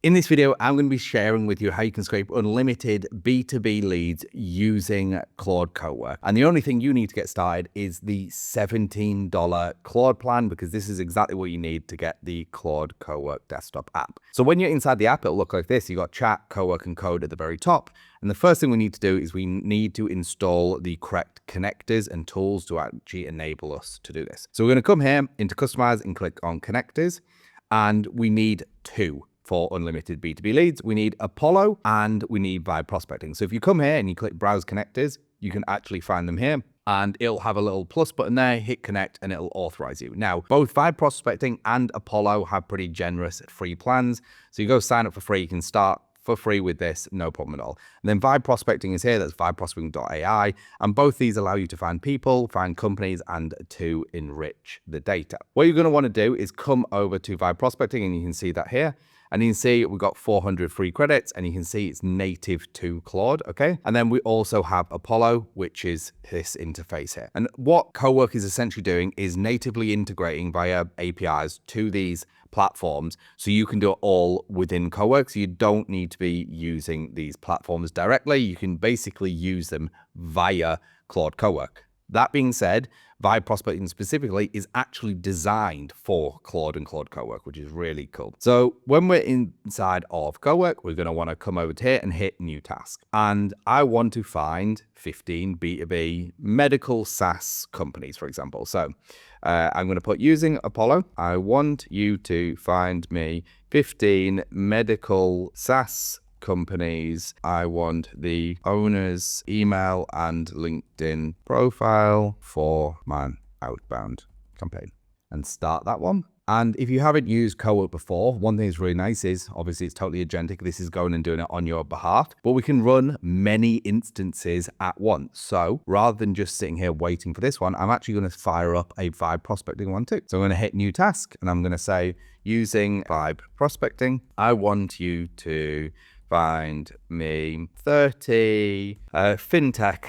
In this video, I'm going to be sharing with you how you can scrape unlimited B2B leads using Claude Cowork. And the only thing you need to get started is the $17 Claude plan, because this is exactly what you need to get the Claude Cowork desktop app. So when you're inside the app, it'll look like this. You've got chat, Cowork, and code at the very top. And the first thing we need to do is we need to install the correct connectors and tools to actually enable us to do this. So we're going to come here into Customize and click on Connectors. And we need two for unlimited B2B leads. We need Apollo and we need Vibe Prospecting. So if you come here and you click Browse Connectors, you can actually find them here. And it'll have a little plus button there, hit connect, and it'll authorize you. Now, both Vibe Prospecting and Apollo have pretty generous free plans. So you go sign up for free, you can start for free with this, no problem at all. And then Vibe Prospecting is here, that's vibeprospecting.ai. And both these allow you to find people, find companies, and to enrich the data. What you're gonna wanna do is come over to Vibe Prospecting, and you can see that here. And you can see we've got 400 free credits, and you can see it's native to Claude, okay? And then we also have Apollo, which is this interface here. And what Cowork is essentially doing is natively integrating via APIs to these platforms, so you can do it all within Cowork. So you don't need to be using these platforms directly. You can basically use them via Claude Cowork. That being said, Vibe Prospecting specifically is actually designed for Claude and Claude Cowork, which is really cool. So when we're inside of Cowork, we're going to want to come over to here and hit New Task. And I want to find 15 B2B medical SaaS companies, for example. So I'm going to put using Apollo. I want you to find me 15 medical SaaS companies. I want the owner's email and LinkedIn profile for my outbound campaign, and start that one. And if you haven't used Cowork before, one thing that's really nice is obviously it's totally agentic. This is going and doing it on your behalf, but we can run many instances at once. So rather than just sitting here waiting for this one, I'm actually going to fire up a Vibe Prospecting one too. So I'm going to hit New Task, and I'm going to say, using Vibe Prospecting, I want you to find me 30 fintech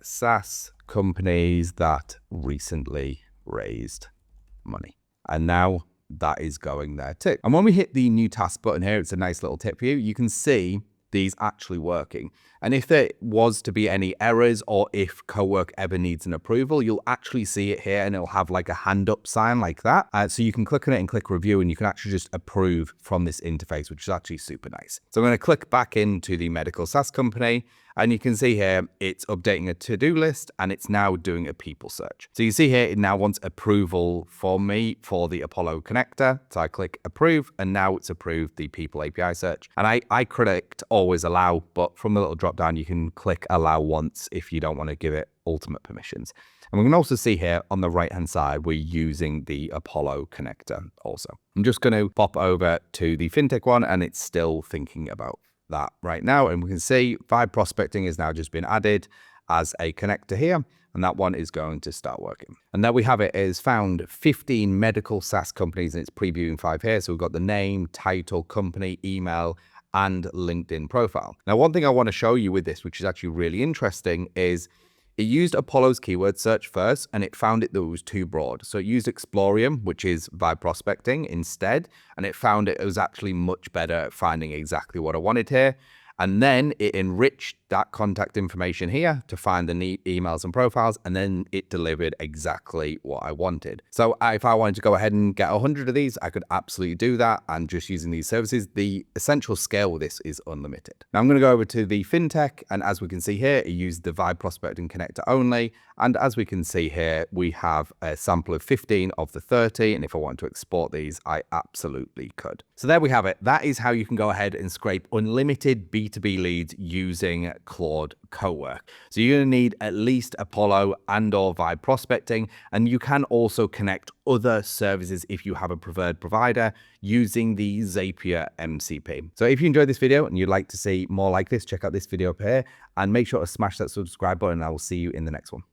SaaS companies that recently raised money. And now that is going there too. And when we hit the new task button here, it's a nice little tip for you. You can see these actually working. And if there was to be any errors, or if Cowork ever needs an approval, you'll actually see it here, and it'll have like a hand up sign like that. So you can click on it and click review, and you can actually just approve from this interface, which is actually super nice. So I'm going to click back into the medical SaaS company, and you can see here it's updating a to-do list, and it's now doing a people search. So you see here it now wants approval for me for the Apollo connector. So I click approve, and now it's approved the people API search. And I clicked always allow, but from the little drop down you can click allow once if you don't want to give it ultimate permissions. And we can also see here on the right hand side we're using the Apollo connector also. I'm just going to pop over to the fintech one, and it's still thinking about that right now, and we can see Vibe Prospecting has now just been added as a connector here, and that one is going to start working. And there we have it. It has found 15 medical SaaS companies, and it's previewing 5 here. So we've got the name, title, company, email, and LinkedIn profile. Now, one thing I want to show you with this, which is actually really interesting, is it used Apollo's keyword search first, and it found it that it was too broad. So it used Explorium, which is Vibe Prospecting, instead, and it found it was actually much better at finding exactly what I wanted here. And then it enriched that contact information here to find the emails and profiles, and then it delivered exactly what I wanted. So if I wanted to go ahead and get 100 of these, I could absolutely do that, and just using these services. The essential scale with this is unlimited. Now I'm going to go over to the fintech, and as we can see here, it used the Vibe Prospecting connector only. And as we can see here, we have a sample of 15 of the 30, and if I want to export these, I absolutely could. So there we have it. That is how you can go ahead and scrape unlimited B2B leads using Claude Cowork. So you're going to need at least Apollo and or Vibe Prospecting, and you can also connect other services if you have a preferred provider using the Zapier MCP. So if you enjoyed this video and you'd like to see more like this, check out this video up here, and make sure to smash that subscribe button, and I will see you in the next one.